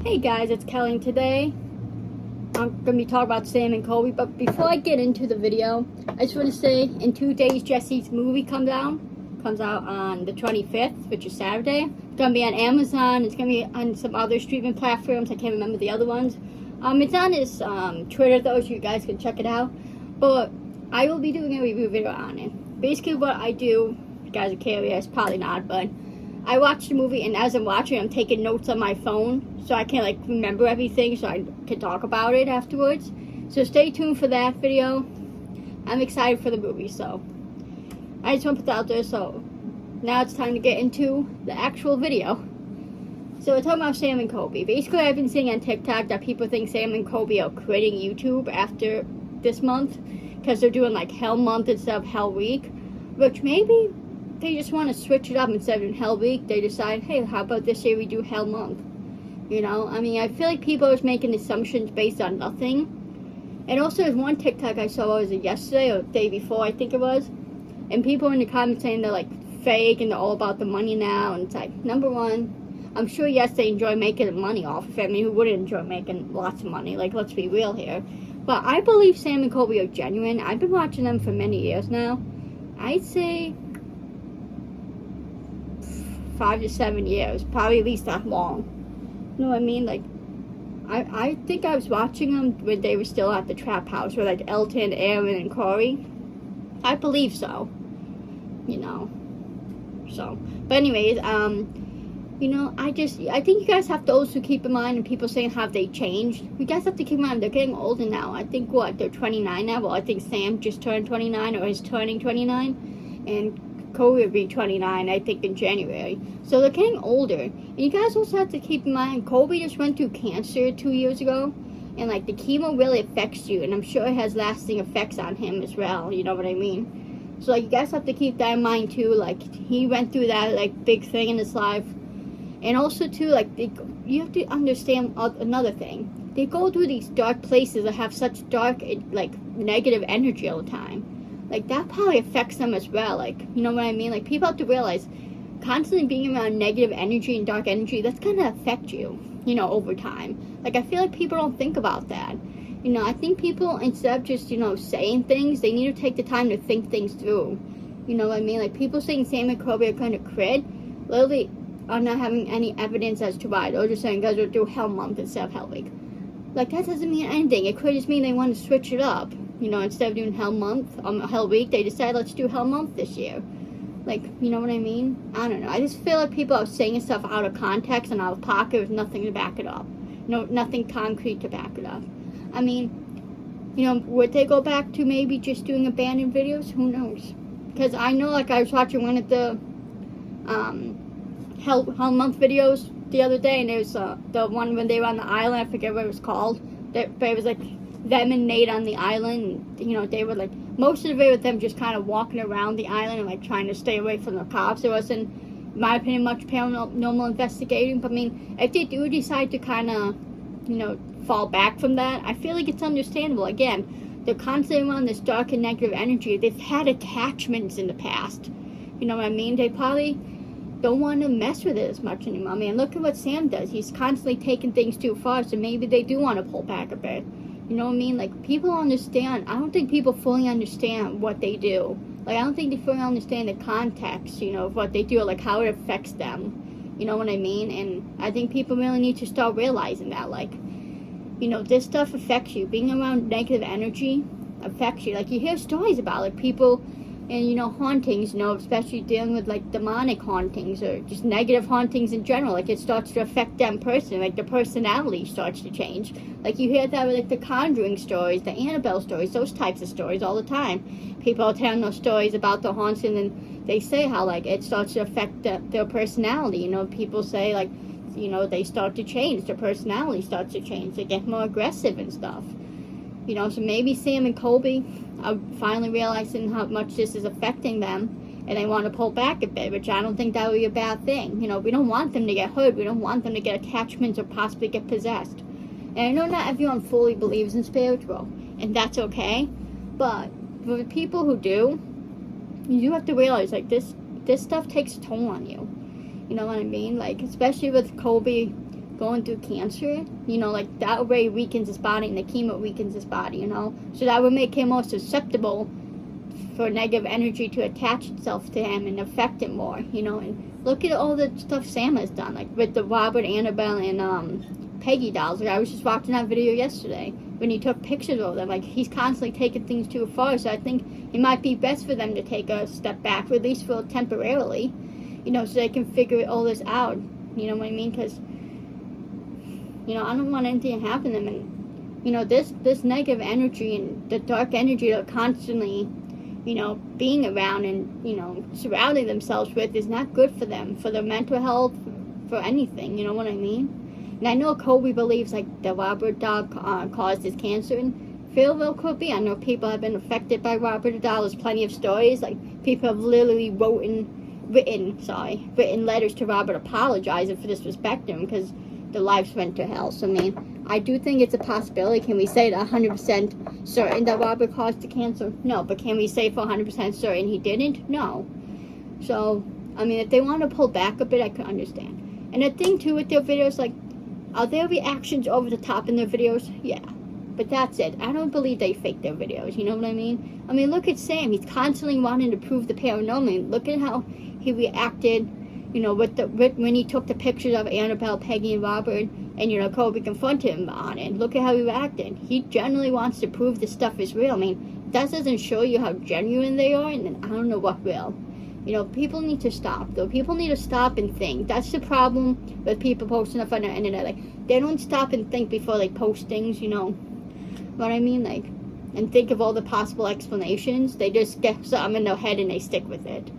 Hey guys, it's Kelly, and today I'm going to be talking about Sam and Colby. But before I get into the video, I just want to say in 2 days Jesse's movie comes out on the 25th, which is Saturday. It's going to be on Amazon. It's going to be on some other streaming platforms. I can't remember the other ones. It's on his Twitter though, so you guys can check it out. But I will be doing a review video on it. Basically what I do, you guys are curious, probably not, but I watch the movie, and as I'm watching, I'm taking notes on my phone so I can remember everything so I can talk about it afterwards. So stay tuned for that video. I'm excited for the movie, so I just want to put that out there. So now it's time to get into the actual video. So we're talking about Sam and Colby. Basically, I've been seeing on TikTok that people think Sam and Colby are quitting YouTube after this month because they're doing Hell Month instead of Hell Week, which maybe they just want to switch it up. Instead of doing Hell Week, they decide, hey, how about this year we do Hell Month? You know, I mean, I feel like people are just making assumptions based on nothing. And also, there's one TikTok I saw, was it yesterday or the day before, I think it was, and people in the comments saying they're fake and they're all about the money now. And it's number one, I'm sure, yes, they enjoy making money off of it. I mean, who wouldn't enjoy making lots of money? Let's be real here. But I believe Sam and Colby are genuine. I've been watching them for many years now. I'd say 5 to 7 years, probably at least that long. You know what I mean? I think I was watching them when they were still at the trap house with Elton, Aaron, and Corey. I believe so. You know. So, but anyways, you know, I think you guys have to also keep in mind, and people saying have they changed, you guys have to keep in mind they're getting older now. I think they're 29 now. Well, I think Sam just turned 29 or is turning 29, and Colby will be 29, I think, in January. So they're getting older. And you guys also have to keep in mind, Colby just went through cancer 2 years ago. And, the chemo really affects you. And I'm sure it has lasting effects on him as well. You know what I mean? So, you guys have to keep that in mind, too. He went through that, big thing in his life. And also, too, you have to understand another thing. They go through these dark places that have such dark, negative energy all the time. That probably affects them as well. You know what I mean? People have to realize, constantly being around negative energy and dark energy, that's gonna affect you, you know, over time. I feel like people don't think about that. You know, I think people, instead of just, you know, saying things, they need to take the time to think things through. You know what I mean? People saying Sam and Colby are gonna quit, literally are not having any evidence as to why. They're just saying, guys, we'll do Hell Month instead of Hell Week. That doesn't mean anything. It could just mean they want to switch it up. You know, instead of doing Hell Month, Hell Week, they decided, let's do Hell Month this year. You know what I mean? I don't know. I just feel like people are saying stuff out of context and out of pocket with nothing to back it up. No, nothing concrete to back it up. I mean, you know, would they go back to maybe just doing abandoned videos? Who knows? Because I know, I was watching one of the Hell Month videos the other day, and it was the one when they were on the island. I forget what it was called. But it was them and Nate on the island. You know, they were most of the video with them just kind of walking around the island and trying to stay away from the cops. It wasn't, in my opinion, much paranormal investigating. But I mean, if they do decide to kind of, you know, fall back from that, I feel like it's understandable. Again, they're constantly around this dark and negative energy. They've had attachments in the past. You know what I mean? They probably don't want to mess with it as much anymore. I mean, look at what Sam does. He's constantly taking things too far, so maybe they do want to pull back a bit. You know what I mean? People understand. I don't think people fully understand what they do. I don't think they fully understand the context, you know, of what they do, how it affects them. You know what I mean? And I think people really need to start realizing that, you know, this stuff affects you. Being around negative energy affects you. You hear stories about, people and, you know, hauntings, you know, especially dealing with, demonic hauntings or just negative hauntings in general. It starts to affect them personally. The personality starts to change. You hear that with, the Conjuring stories, the Annabelle stories, those types of stories all the time. People are telling those stories about the haunts, and then they say how, it starts to affect their personality. You know, people say, you know, they start to change. Their personality starts to change. They get more aggressive and stuff. You know, so maybe Sam and Colby are finally realizing how much this is affecting them, and they want to pull back a bit, which I don't think that would be a bad thing. You know, we don't want them to get hurt. We don't want them to get attachments or possibly get possessed. And I know not everyone fully believes in spiritual, and that's okay. But for the people who do, you do have to realize, this stuff takes a toll on you. You know what I mean? Especially with Colby going through cancer, you know, like that already weakens his body, and the chemo weakens his body, you know, so that would make him more susceptible for negative energy to attach itself to him and affect him more, you know. And look at all the stuff Sam has done, like with the Robert, Annabelle, and Peggy dolls. Like I was just watching that video yesterday when he took pictures of them. Like he's constantly taking things too far, so I think it might be best for them to take a step back, at least for temporarily, you know, so they can figure all this out, you know what I mean? Because, you know, I don't want anything to happen to them. And, you know, this negative energy and the dark energy they're constantly, you know, being around and, you know, surrounding themselves with is not good for them, for their mental health, for anything, you know what I mean? And I know Colby believes, like, the Robert dog caused his cancer, and Fairville could be. I know people have been affected by Robert the doll. There's plenty of stories, like, people have literally written letters to Robert apologizing for disrespecting him because their lives went to hell. So, I mean, I do think it's a possibility. Can we say that 100% certain that Robert caused the cancer? No. But can we say for 100% certain he didn't? No. So, I mean, if they want to pull back a bit, I can understand. And the thing, too, with their videos, like, are their reactions over the top in their videos? Yeah. But that's it. I don't believe they fake their videos. You know what I mean? I mean, look at Sam. He's constantly wanting to prove the paranormal. Look at how he reacted, you know, when he took the pictures of Annabelle, Peggy, and Robert, and, you know, Colby confronted him on it. Look at how he reacted. He generally wants to prove this stuff is real. I mean, that doesn't show you how genuine they are, and then I don't know what will. You know, people need to stop, though. People need to stop and think. That's the problem with people posting stuff on the internet. Like, they don't stop and think before they post things, you know what I mean? Like, and think of all the possible explanations. They just get something in their head and they stick with it.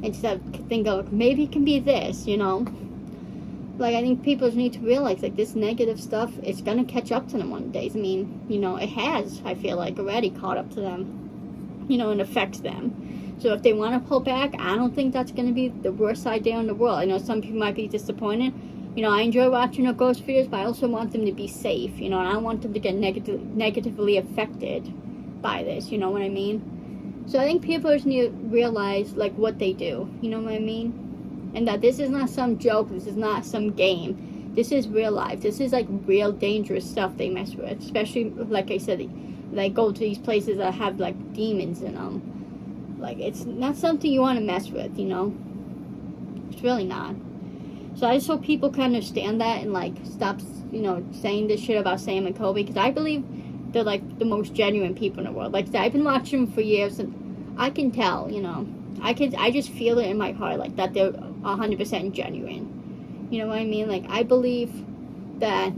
Instead of think of, maybe it can be this, you know? Like, I think people need to realize, like, this negative stuff, it's going to catch up to them one day. I mean, you know, it has, I feel like, already caught up to them, you know, and affects them. So if they want to pull back, I don't think that's going to be the worst idea in the world. I know some people might be disappointed. You know, I enjoy watching their ghost videos, but I also want them to be safe, you know, and I don't want them to get negatively affected by this, you know what I mean? So I think people just need to realize, like, what they do, you know what I mean? And that this is not some joke, this is not some game. This is real life. This is, like, real dangerous stuff they mess with, especially, like I said, they go to these places that have, like, demons in them. Like, it's not something you want to mess with, you know? It's really not. So I just hope people can understand that and, like, stop, you know, saying this shit about Sam and Colby, because I believe they're, like, the most genuine people in the world. Like, I've been watching them for years, and I can tell, you know, I just feel it in my heart, like, that they're 100% genuine. You know what I mean? Like, I believe that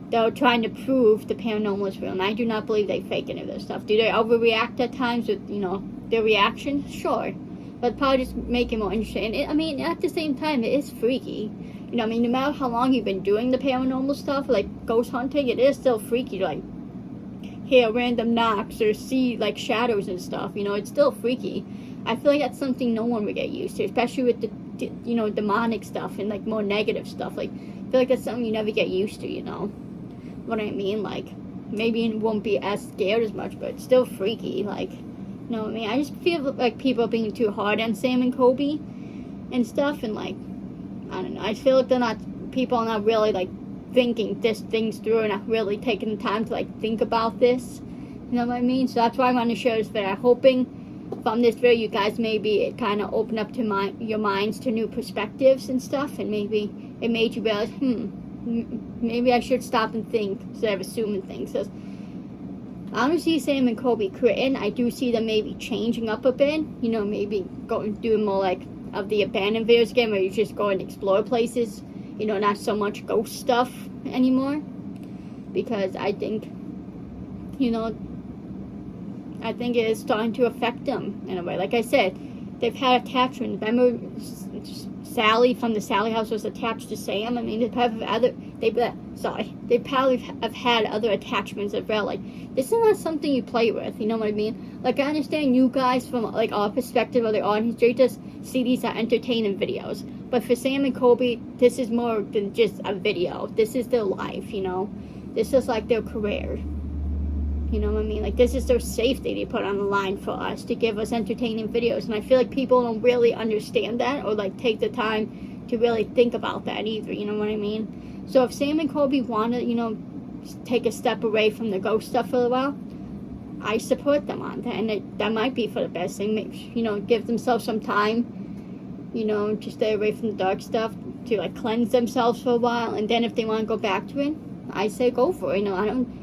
they're trying to prove the paranormal is real, and I do not believe they fake any of their stuff. Do they overreact at times with, you know, their reactions? Sure. But probably just make it more interesting. And I mean, at the same time, it is freaky. You know, I mean, no matter how long you've been doing the paranormal stuff, like ghost hunting, it is still freaky to, like, hear random knocks or see, like, shadows and stuff. You know, it's still freaky. I feel like that's something no one would get used to, especially with the, you know, demonic stuff and, like, more negative stuff. Like, I feel like that's something you never get used to, you know what I mean? Like, maybe it won't be as scared as much, but it's still freaky, like, you know what I mean? I just feel like people are being too hard on Sam and Colby and stuff, and, like, I don't know, I feel like people are not really, like, thinking things through and not really taking the time to, like, think about this, you know what I mean? So that's why I want to share this video. I'm hoping from this video you guys maybe it kind of opened up to your minds to new perspectives and stuff, and maybe it made you realize, maybe I should stop and think instead of assuming things. So I don't see Sam and Colby quitting. I do see them maybe changing up a bit. You know, maybe doing more, like, of the abandoned videos again, where you just go and explore places. You know, not so much ghost stuff anymore. Because I think, you know, I think it is starting to affect them in a way. Like I said, they've had attachments. Remember, Sally from the Sally house was attached to Sam. I mean, they probably have had other attachments as well. Like, this is not something you play with, you know what I mean? Like, I understand you guys from, like, our perspective of the audience, they just see these as entertaining videos. But for Sam and Colby, this is more than just a video. This is their life, you know? This is, like, their career. You know what I mean? Like, this is their safety they put on the line for us to give us entertaining videos. And I feel like people don't really understand that or, like, take the time to really think about that either. You know what I mean? So if Sam and Colby want to, you know, take a step away from the ghost stuff for a while, I support them on that, and that might be for the best thing. Maybe, you know, give themselves some time, you know, to stay away from the dark stuff, to like cleanse themselves for a while, and then if they want to go back to it, I say go for it. You know,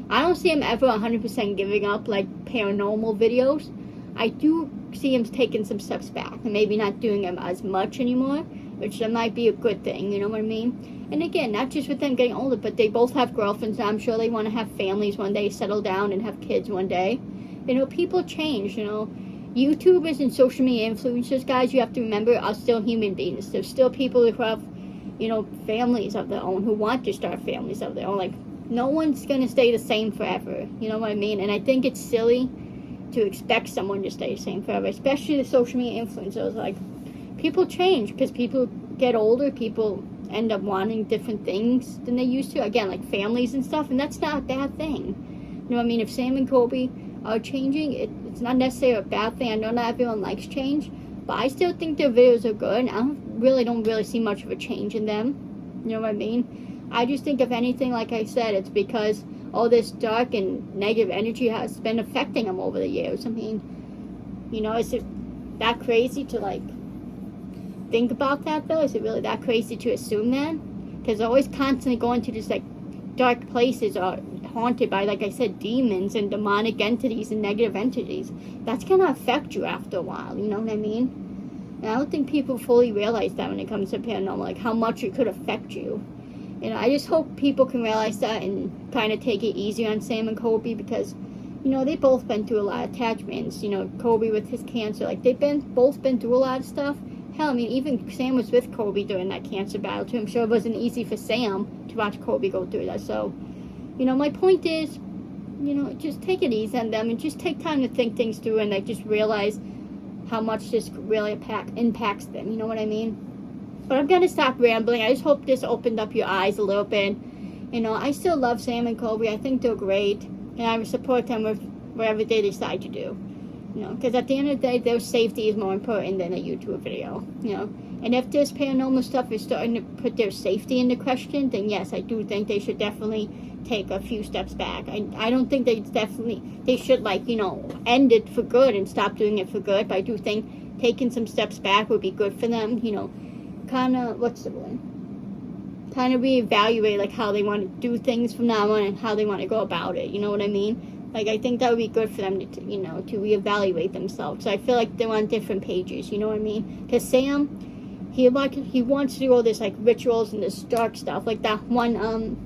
I don't see him ever 100% giving up like paranormal videos. I do see him taking some steps back and maybe not doing them as much anymore, which might be a good thing. You know what I mean? And again, not just with them getting older, but they both have girlfriends. I'm sure they want to have families one day, settle down and have kids one day. You know, people change. You know, YouTubers and social media influencers, guys, you have to remember, are still human beings. There's still people who have, you know, families of their own, who want to start families of their own. Like, no one's going to stay the same forever. You know what I mean? And I think it's silly to expect someone to stay the same forever, especially the social media influencers. Like, people change because people get older, people end up wanting different things than they used to. Again, like families and stuff, and that's not a bad thing. You know what I mean? If Sam and Colby are changing, it's not necessarily a bad thing. I know not everyone likes change, but I still think their videos are good, and I don't really see much of a change in them. You know what I mean? I just think, if anything, like I said, it's because all this dark and negative energy has been affecting them over the years. I mean, you know, is it that crazy to, like, think about that, though? Is it really that crazy to assume that? Because they're always constantly going to these, like, dark places or haunted by, like I said, demons and demonic entities and negative entities. That's going to affect you after a while, you know what I mean? And I don't think people fully realize that when it comes to paranormal, like, how much it could affect you. You know, I just hope people can realize that and kind of take it easy on Sam and Colby, because, you know, they've both been through a lot of attachments. You know, Colby with his cancer, like, they've both been through a lot of stuff. Hell, I mean, even Sam was with Colby during that cancer battle, too. I'm sure it wasn't easy for Sam to watch Colby go through that. So, you know, my point is, you know, just take it easy on them and just take time to think things through, and, like, just realize how much this really impacts them. You know what I mean? But I'm going to stop rambling. I just hope this opened up your eyes a little bit. You know, I still love Sam and Colby. I think they're great. And I would support them with whatever they decide to do. You know, because at the end of the day, their safety is more important than a YouTube video. You know, and if this paranormal stuff is starting to put their safety into question, then yes, I do think they should definitely take a few steps back. I don't think they should, like, you know, end it for good and stop doing it for good. But I do think taking some steps back would be good for them. You know, kind of, what's the word? Kind of reevaluate, like, how they want to do things from now on and how they want to go about it. You know what I mean? Like, I think that would be good for them to, you know, to reevaluate themselves. So I feel like they're on different pages. You know what I mean? Because Sam, he wants to do all this, like, rituals and this dark stuff, like that one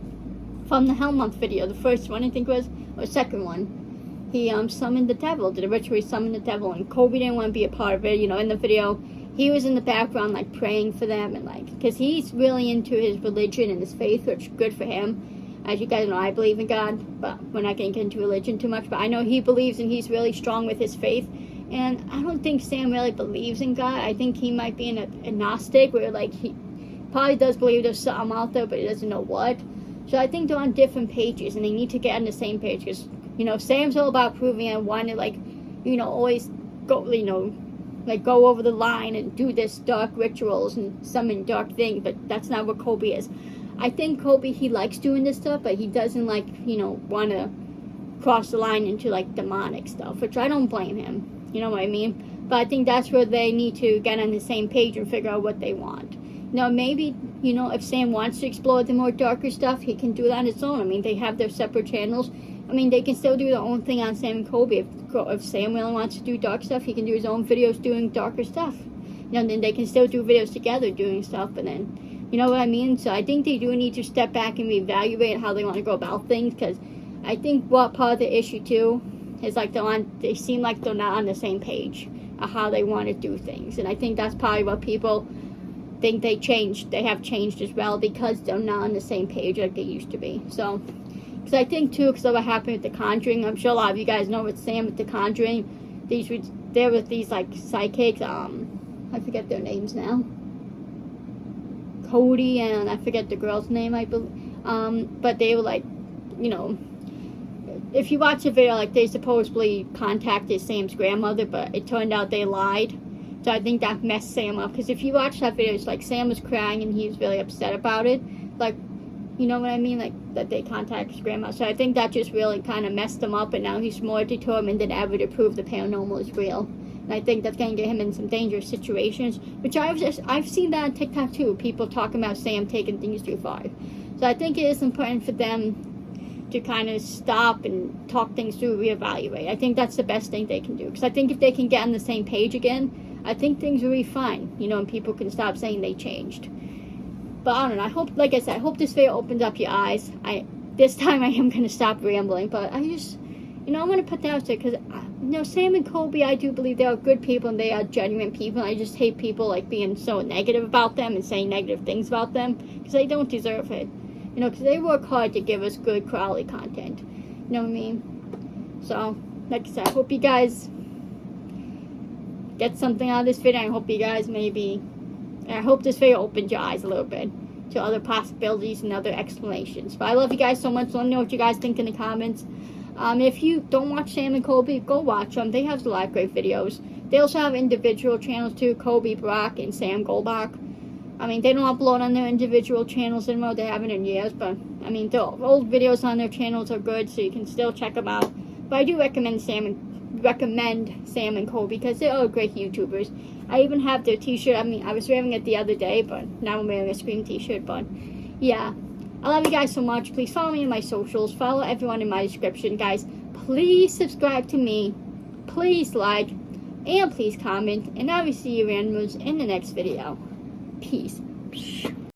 from the Hell Month video, the first one I think was, or second one. He summoned the devil, did a ritual, he summoned the devil, and Colby didn't want to be a part of it. You know, in the video, he was in the background, like, praying for them, and, like, because he's really into his religion and his faith, which is good for him. As you guys know, I believe in God, but we're not going to get into religion too much. But I know he believes, and he's really strong with his faith. And I don't think Sam really believes in God. I think he might be an agnostic, where, like, he probably does believe there's something out there, but he doesn't know what. So I think they're on different pages, and they need to get on the same page. Because, you know, Sam's all about proving and wanting to, like, you know, always go, you know, like, go over the line and do this dark rituals and summon dark things, but that's not what Colby is. I think Colby, he likes doing this stuff, but he doesn't, like, you know, want to cross the line into, like, demonic stuff, which I don't blame him. You know what I mean? But I think that's where they need to get on the same page and figure out what they want. Now, maybe, you know, if Sam wants to explore the more darker stuff, he can do that on his own. I mean, they have their separate channels. I mean, they can still do their own thing on Sam and Colby. If Sam really wants to do dark stuff, he can do his own videos doing darker stuff. You know, then they can still do videos together doing stuff, but then, you know what I mean? So I think they do need to step back and reevaluate how they want to go about things, because I think what part of the issue, too, is, like, they seem like they're not on the same page of how they want to do things. And I think that's probably what people think they have changed as well, because they're not on the same page like they used to be. So, because I think, too, because of what happened with The Conjuring, I'm sure a lot of you guys know with Sam with The Conjuring, there were these, like, psychics, I forget their names now, Cody, and I forget the girl's name, I believe, but they were, like, you know, if you watch the video, like, they supposedly contacted Sam's grandmother, but it turned out they lied. So I think that messed Sam up, because if you watch that video, it's like Sam was crying and he was really upset about it. Like, You know what I mean? Like, that they contact his grandma. So I think that just really kind of messed him up, and now he's more determined than ever to prove the paranormal is real. And I think that's going to get him in some dangerous situations, which I've seen that on TikTok too. People talking about Sam taking things too far. So I think it is important for them to kind of stop and talk things through, reevaluate. I think that's the best thing they can do. Because I think if they can get on the same page again, I think things will be fine. You know, and people can stop saying they changed. But I don't know. I hope, like I said, I hope this video opens up your eyes. This time I am going to stop rambling. But I just, you know, I want to put that out there because, you know, Sam and Colby, I do believe they are good people and they are genuine people. I just hate people like being so negative about them and saying negative things about them because they don't deserve it. You know, because they work hard to give us good quality content. You know what I mean? So, like I said, I hope you guys get something out of this video. I hope you guys I hope this video opened your eyes a little bit to other possibilities and other explanations. But I love you guys so much. Let me know what you guys think in the comments. If you don't watch Sam and Colby, go watch them. They have a lot of great videos. They also have individual channels too, Colby Brock and Sam Goldbach. I mean, they don't upload on their individual channels anymore. They haven't in years, but I mean, the old videos on their channels are good, so you can still check them out. But I do recommend Sam and Colby because they are great YouTubers. I even have their t-shirt. I mean, I was wearing it the other day, but now I'm wearing a Scream t-shirt. But yeah, I love you guys so much. Please follow me on my socials. Follow everyone in my description, guys. Please subscribe to me. Please like, and please comment. And I will see you randomers in the next video. Peace.